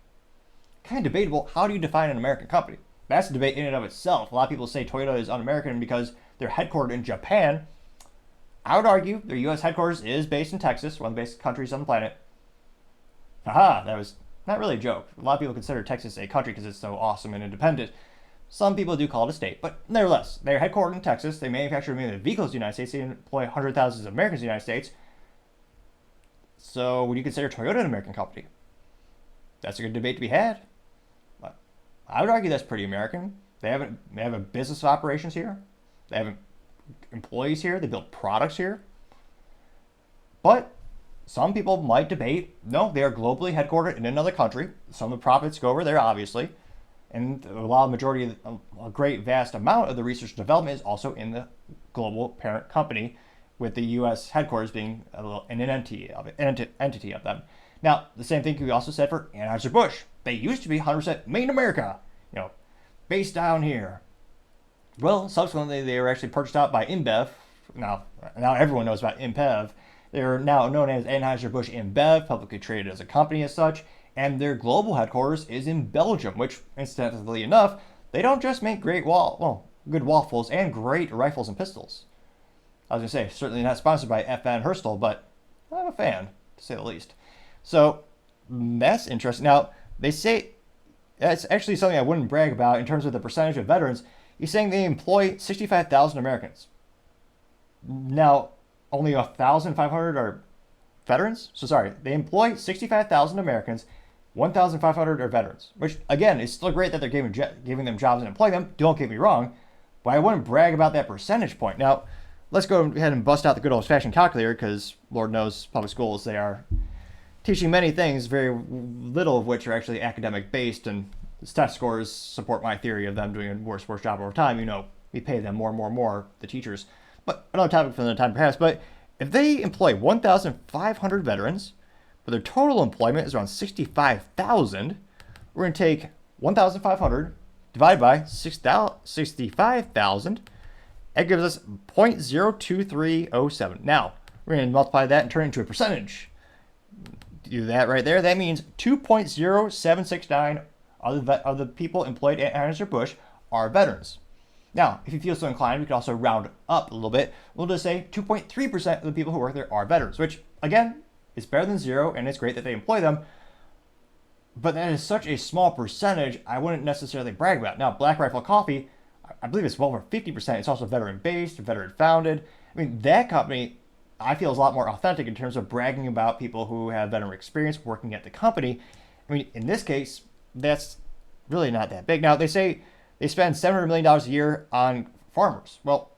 kind of debatable. How do you define an American company? That's a debate in and of itself. A lot of people say Toyota is un-American because they're headquartered in Japan. I would argue their U.S. headquarters is based in Texas, one of the best countries on the planet. Haha, that was not really a joke. A lot of people consider Texas a country because it's so awesome and independent. Some people do call it a state, but nevertheless, they're headquartered in Texas. They manufacture many of the vehicles in the United States. They employ hundreds of thousands of Americans in the United States. So would you consider Toyota an American company? That's a good debate to be had. But I would argue that's pretty American. They have a business operations here. They have employees here. They build products here. But some people might debate, no, they are globally headquartered in another country. Some of the profits go over there, obviously. And a great vast amount of the research and development is also in the global parent company, with the U.S. headquarters being an entity of them. Now, the same thing can be also said for Anheuser-Busch. They used to be 100% made in America, based down here. Well, subsequently, they were actually purchased out by InBev. Now everyone knows about InBev. They're now known as Anheuser-Busch InBev, publicly traded as a company as such, and their global headquarters is in Belgium, which, incidentally enough, they don't just make good waffles and great rifles and pistols. I was going to say, certainly not sponsored by F. Van Herstel, but I'm a fan, to say the least. So, that's interesting. Now, they say, that's actually something I wouldn't brag about in terms of the percentage of veterans. He's saying they employ 65,000 Americans. Now, only 1,500 are veterans? So sorry, they employ 65,000 Americans, 1,500 are veterans. Which, again, is still great that they're giving them jobs and employing them, don't get me wrong, but I wouldn't brag about that percentage point. Now, let's go ahead and bust out the good old-fashioned calculator, because Lord knows public schools, they are teaching many things, very little of which are actually academic-based, and the test scores support my theory of them doing a worse job over time. We pay them more, the teachers. But another topic for another time, perhaps. But if they employ 1,500 veterans, but their total employment is around 65,000, we're going to take 1,500 divided by 65,000. That gives us 0.02307. Now, we're going to multiply that and turn it into a percentage. Do that right there. That means 2.0769 of the people employed at Anheuser-Busch are veterans. Now, if you feel so inclined, we could also round up a little bit. We'll just say 2.3% of the people who work there are veterans, which, again, is better than zero, and it's great that they employ them. But that is such a small percentage, I wouldn't necessarily brag about. Now, Black Rifle Coffee, I believe it's well over 50%. It's also veteran-based, veteran-founded. I mean, that company, I feel, is a lot more authentic in terms of bragging about people who have veteran experience working at the company. I mean, in this case, that's really not that big. Now, they say they spend $700 million a year on farmers. Well,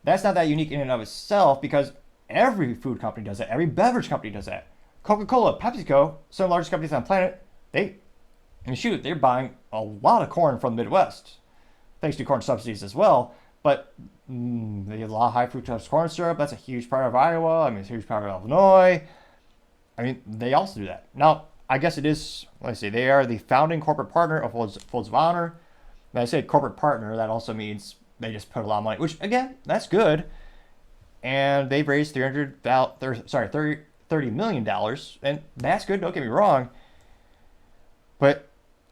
that's not that unique in and of itself, because every food company does that. Every beverage company does that. Coca-Cola, PepsiCo, some of the largest companies on the planet, they're buying a lot of corn from the Midwest, thanks to corn subsidies as well. But they have a lot of high fructose corn syrup. That's a huge part of Iowa. I mean, it's a huge part of Illinois. I mean, they also do that. Now, I guess it is, let's see, they are the founding corporate partner of Folds of Honor. When I say corporate partner, that also means they just put a lot of money, which, again, that's good. And they've raised $30 million, and that's good, don't get me wrong. But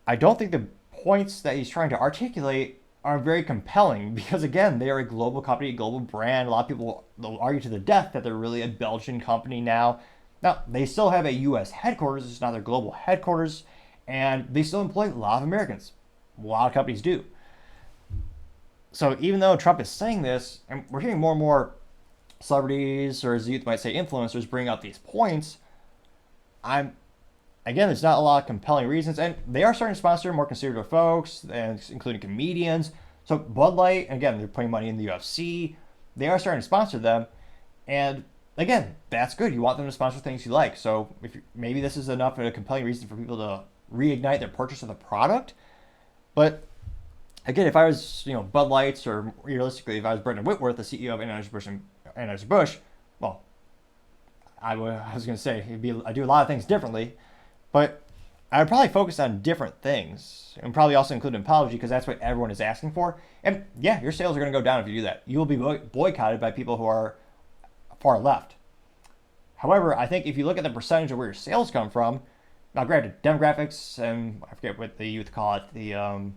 I don't think the points that he's trying to articulate are very compelling because, again, they are a global company, a global brand. A lot of people will argue to the death that they're really a Belgian company now. Now, they still have a U.S. headquarters. It's not their global headquarters, and they still employ a lot of Americans. A lot of companies do. So even though Trump is saying this, and we're hearing more and more celebrities, or as the youth might say, influencers, bring out these points, there's not a lot of compelling reasons, and they are starting to sponsor more conservative folks, and including comedians. So Bud Light, again, they're putting money in the UFC. They are starting to sponsor them, and again, that's good. You want them to sponsor things you like. So maybe this is enough of a compelling reason for people to reignite their purchase of the product. But again, if I was, Bud Lights, or realistically, if I was Brendan Whitworth, the CEO of Anheuser-Busch, well, I was going to say I do a lot of things differently, but I would probably focus on different things, and probably also include an apology, because that's what everyone is asking for. And yeah, your sales are going to go down if you do that. You will be boycotted by people who are far left. However, I think if you look at the percentage of where your sales come from, now granted, demographics, and I forget what the youth call it, the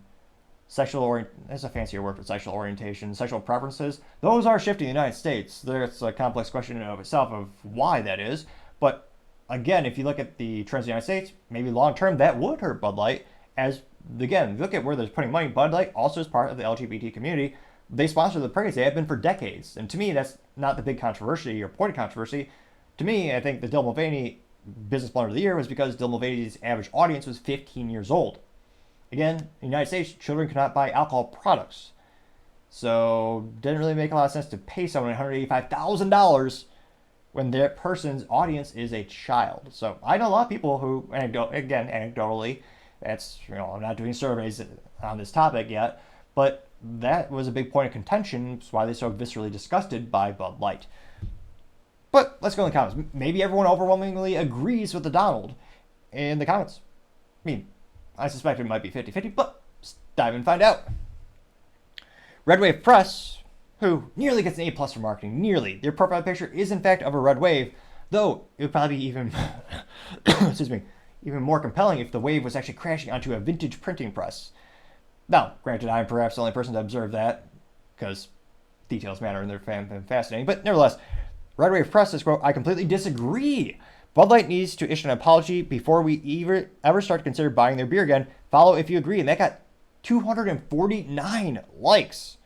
that's a fancier word for sexual orientation, sexual preferences, those are shifting in the United States. There's a complex question in and of itself of why that is. But again, if you look at the trends in the United States, maybe long term that would hurt Bud Light. As again, look at where they're putting money. Bud Light also is part of the LGBT community. They sponsor the parades. They have been for decades. And to me, that's not the big controversy or point of controversy. To me, I think the Dylan Mulvaney Business Blunder of the Year was because Dylan Mulvaney's average audience was 15 years old. Again, in the United States, children cannot buy alcohol products. So it didn't really make a lot of sense to pay someone $185,000 when that person's audience is a child. So I know a lot of people who, anecdotally, that's, I'm not doing surveys on this topic yet, but that was a big point of contention. That's why they're so viscerally disgusted by Bud Light. But let's go in the comments. Maybe everyone overwhelmingly agrees with the Donald in the comments. I mean, I suspect it might be 50-50, but let's dive in and find out. Red Wave Press, who nearly gets an A+ for marketing, nearly. Their profile picture is in fact of a red wave, though it would probably be even, even more compelling if the wave was actually crashing onto a vintage printing press. Now, granted, I'm perhaps the only person to observe that, because details matter and they're fascinating, but nevertheless, Red Wave Press says, quote, "I completely disagree. Bud Light needs to issue an apology before we ever start to consider buying their beer again. Follow if you agree." And that got 249 likes.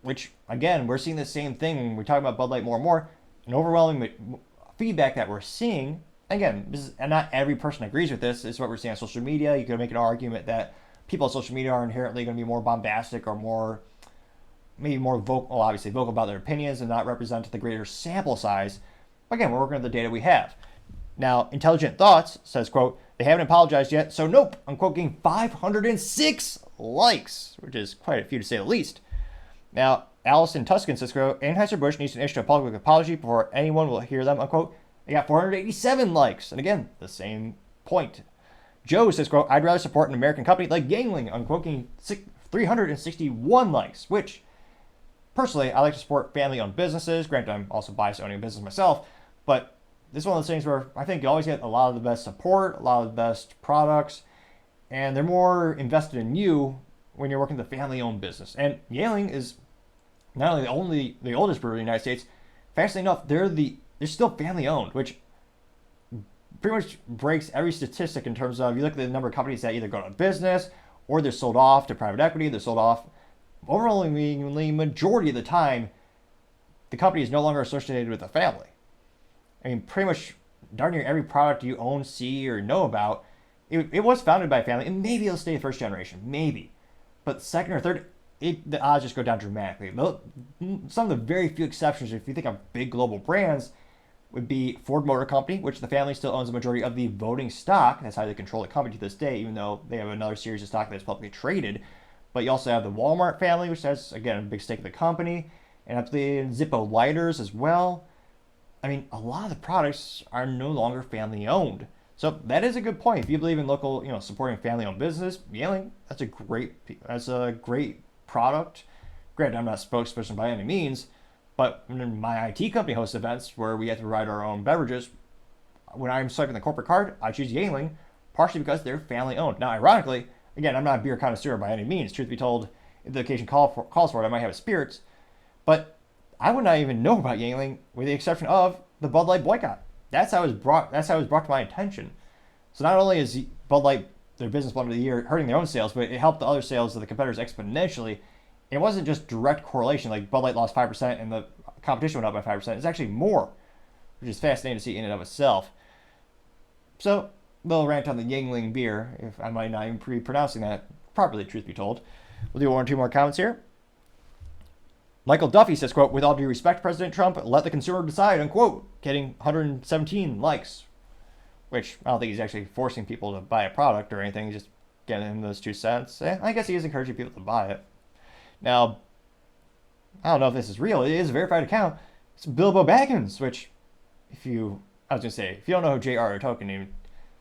Which, again, we're seeing the same thing when we talk about Bud Light more and more. An overwhelming feedback that we're seeing, again, and not every person agrees with this, is what we're seeing on social media. You could make an argument that people on social media are inherently going to be more bombastic or maybe more vocal, obviously vocal about their opinions and not represent the greater sample size. Again, we're working with the data we have. Now, Intelligent Thoughts says, quote, "They haven't apologized yet, so nope," unquote, getting 506 likes, which is quite a few to say the least. Now, Allison Tuscan says, quote, "Anheuser-Busch needs to issue a public apology before anyone will hear them," unquote. They got 487 likes, and again, the same point. Joe says, quote, "I'd rather support an American company like Yangling," unquote, getting 361 likes, which, personally, I like to support family-owned businesses. Granted, I'm also biased owning a business myself, but this is one of those things where I think you always get a lot of the best support, a lot of the best products, and they're more invested in you when you're working with a family-owned business. And Yangling is not only the oldest brewery in the United States, fascinating enough, they're still family-owned, which pretty much breaks every statistic in terms of, you look at the number of companies that either go out of business or they're sold off to private equity, they're sold off. Overwhelmingly, majority of the time, the company is no longer associated with the family. I mean, pretty much darn near every product you own, see, or know about, it was founded by a family, and maybe it'll stay first generation, maybe. But second or third, the odds just go down dramatically. Some of the very few exceptions, if you think of big global brands, would be Ford Motor Company, which the family still owns a majority of the voting stock. That's how they control the company to this day, even though they have another series of stock that's publicly traded. But you also have the Walmart family, which has, again, a big stake in the company. And up the Zippo lighters as well. I mean, a lot of the products are no longer family owned. So that is a good point. If you believe in local, supporting family-owned business, Yangling, that's a great product. Granted, I'm not a spokesperson by any means, but when my IT company hosts events where we have to provide our own beverages, when I'm swiping the corporate card, I choose Yangling, partially because they're family-owned. Now, ironically, again, I'm not a beer connoisseur by any means. Truth be told, if the occasion calls for it, I might have a spirits, but I would not even know about Yangling, with the exception of the Bud Light boycott. That's how it was brought to my attention. So not only is Bud Light their business blunder of the year hurting their own sales, but it helped the other sales of the competitors exponentially. It wasn't just direct correlation, like Bud Light lost 5% and the competition went up by 5%. It's actually more, which is fascinating to see in and of itself. So, a little rant on the Yangling beer, if I might not even be pronouncing that properly, truth be told. We'll do one or two more comments here. Michael Duffy says, quote, with all due respect, President Trump, let the consumer decide, unquote, getting 117 likes, which I don't think he's actually forcing people to buy a product or anything, just getting in those 2 cents. I guess he is encouraging people to buy it. Now, I don't know if this is real. It is a verified account. It's Bilbo Baggins, which, if you don't know who J.R.R. Tolkien is,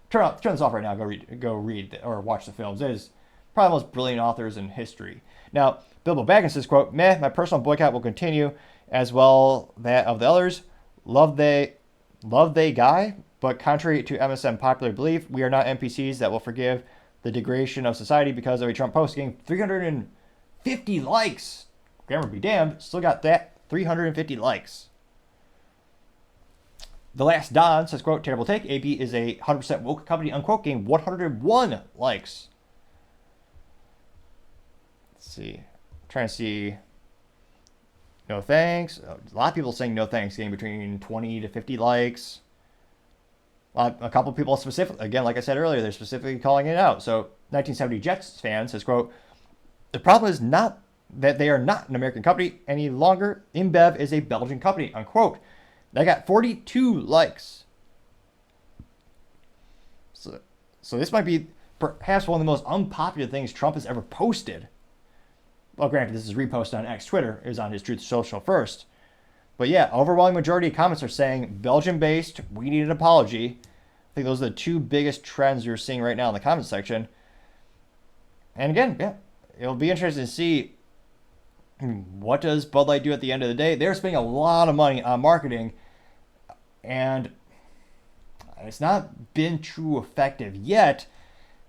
turn this off right now. Go read or watch the films. It is probably the most brilliant authors in history. Now, Bilbo Baggins says, quote, meh, my personal boycott will continue, as well that of the others. Love they guy, but contrary to MSM popular belief, we are not NPCs that will forgive the degradation of society because of a Trump post getting 350 likes. Grammar be damned, still got that 350 likes. The Last Don says, quote, terrible take, AB is a 100% woke company, unquote, getting 101 likes. Let's see. Trying to see. No thanks. A lot of people saying no thanks, getting between 20 to 50 likes. A couple people specifically, again, like I said earlier, they're specifically calling it out. So 1970 Jets fan says, quote, the problem is not that they are not an American company any longer. InBev is a Belgian company, unquote. They got 42 likes. So this might be perhaps one of the most unpopular things Trump has ever posted. Well, granted, this is reposted on X Twitter. It was on his Truth Social first. But yeah, overwhelming majority of comments are saying Belgian-based, we need an apology. I think those are the two biggest trends you're seeing right now in the comment section. And again, yeah, it'll be interesting to see what does Bud Light do at the end of the day. They're spending a lot of money on marketing, and it's not been too effective yet.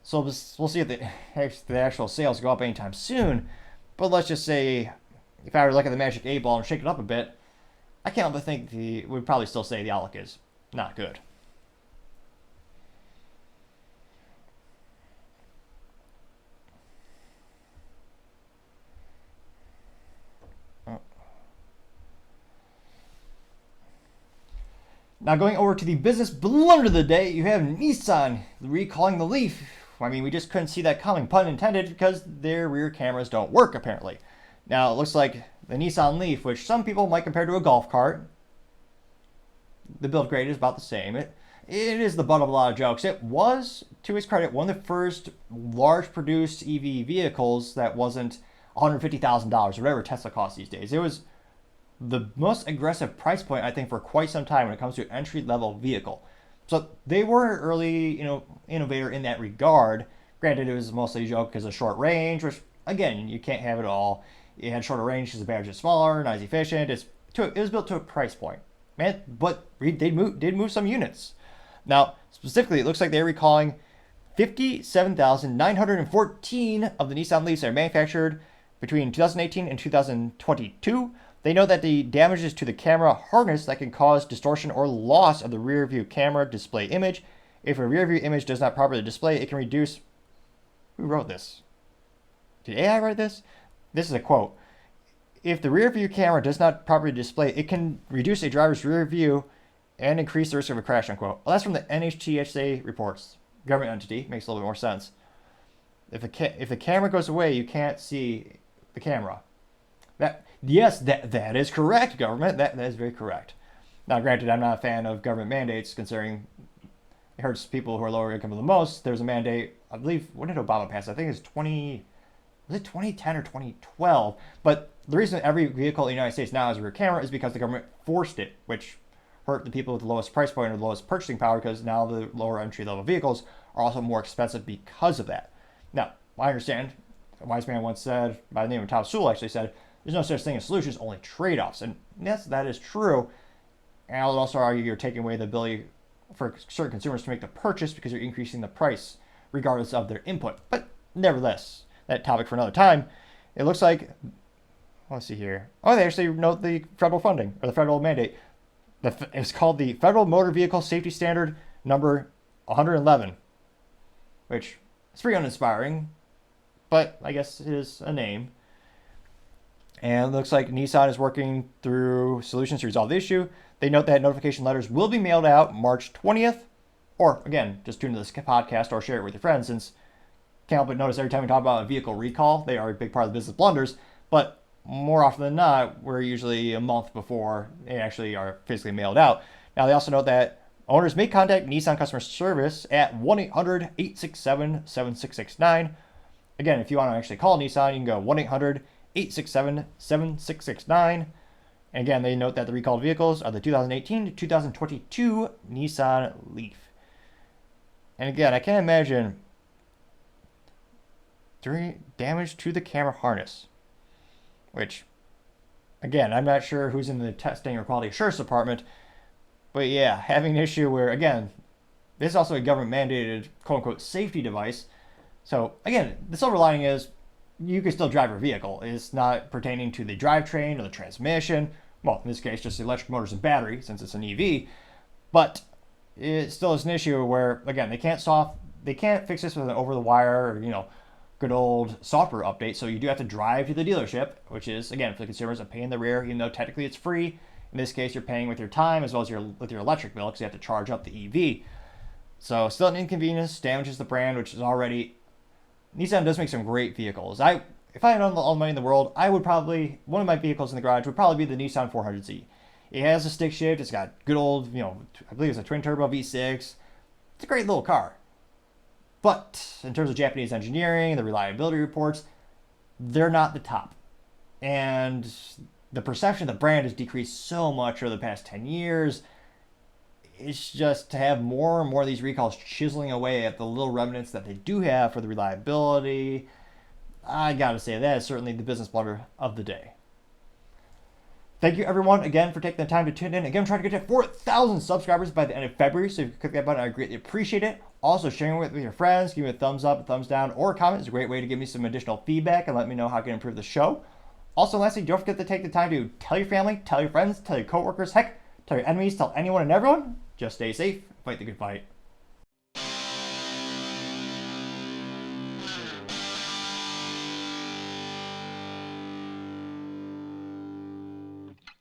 So we'll see if the actual sales go up anytime soon. But let's just say, if I were to look at the Magic 8 Ball and shake it up a bit, I can't help but think we'd probably still say the outlook is not good. Now going over to the business blunder of the day, you have Nissan recalling the Leaf. I mean, we just couldn't see that coming, pun intended, because their rear cameras don't work, apparently. Now, it looks like the Nissan Leaf, which some people might compare to a golf cart, the build grade is about the same. It is the butt of a lot of jokes. It was, to its credit, one of the first large produced EV vehicles that wasn't $150,000 or whatever Tesla costs these days. It was the most aggressive price point, I think, for quite some time when it comes to an entry-level vehicle. So they were an early, innovator in that regard. Granted, it was mostly a joke because of short range, which, again, you can't have it all. It had shorter range because the battery is smaller, not as efficient. It was built to a price point. Man, but they did move some units. Now, specifically, it looks like they're recalling 57,914 of the Nissan Leafs that are manufactured between 2018 and 2022. They know that the damages to the camera harness that can cause distortion or loss of the rear view camera display image. If a rear view image does not properly display, it can reduce. Who wrote this? Did AI write this? This is a quote. If the rear view camera does not properly display, it can reduce a driver's rear view and increase the risk of a crash, unquote. Well, that's from the NHTSA reports. Government entity. Makes a little bit more sense. If the camera goes away, you can't see the camera. That is correct, government. That is very correct. Now, granted, I'm not a fan of government mandates, considering it hurts people who are lower income the most. There's a mandate, I believe, when did Obama pass? I think it's 2010 or 2012? But the reason every vehicle in the United States now has a rear camera is because the government forced it, which hurt the people with the lowest price point or the lowest purchasing power, because now the lower entry level vehicles are also more expensive because of that. Now, I understand, a wise man once said, by the name of Tom Sewell actually said, there's no such thing as solutions, only trade-offs. And yes, that is true. And I would also argue you're taking away the ability for certain consumers to make the purchase because you're increasing the price regardless of their input. But nevertheless, that topic for another time. It looks like, let's see here. Oh, they actually note the federal funding, or the federal mandate. It's called the Federal Motor Vehicle Safety Standard number 111, which is pretty uninspiring, but I guess it is a name. And it looks like Nissan is working through solutions to resolve the issue. They note that notification letters will be mailed out March 20th. Or, again, just tune into this podcast or share it with your friends, since can't help but notice every time we talk about a vehicle recall, they are a big part of the business blunders. But more often than not, we're usually a month before they actually are physically mailed out. Now, they also note that owners may contact Nissan customer service at 1-800-867-7669. Again, if you want to actually call Nissan, you can go 1-800-867-7669. And again, they note that the recalled vehicles are the 2018 to 2022 Nissan Leaf. And again, I can't imagine damage to the camera harness, which, again, I'm not sure who's in the testing or quality assurance department, but yeah, having an issue where, again, this is also a government mandated quote-unquote safety device. So again, the silver lining is you can still drive your vehicle. It's not pertaining to the drivetrain or the transmission. Well, in this case, just the electric motors and battery, since it's an EV. But it still is an issue where, again, they can't fix this with an over-the-wire or, good old software update. So you do have to drive to the dealership, which is, again, for the consumers, a pain in the rear, even though technically it's free. In this case, you're paying with your time as well as with your electric bill, because you have to charge up the EV. So still an inconvenience, damages the brand, which is already... Nissan does make some great vehicles. If I had all the money in the world, I would probably... One of my vehicles in the garage would probably be the Nissan 400Z. It has a stick shift. It's got good old, I believe it's a twin-turbo V6. It's a great little car. But in terms of Japanese engineering, the reliability reports, they're not the top. And the perception of the brand has decreased so much over the past 10 years. It's just to have more and more of these recalls chiseling away at the little remnants that they do have for the reliability. I gotta say, that is certainly the business blunder of the day. Thank you, everyone, again, for taking the time to tune in. Again, I'm trying to get to 4,000 subscribers by the end of February, so if you click that button, I greatly appreciate it. Also, sharing it with your friends, give me a thumbs up, a thumbs down, or a comment is a great way to give me some additional feedback and let me know how I can improve the show. Also, lastly, don't forget to take the time to tell your family, tell your friends, tell your coworkers, heck, tell your enemies, tell anyone and everyone. Just stay safe, fight the good fight.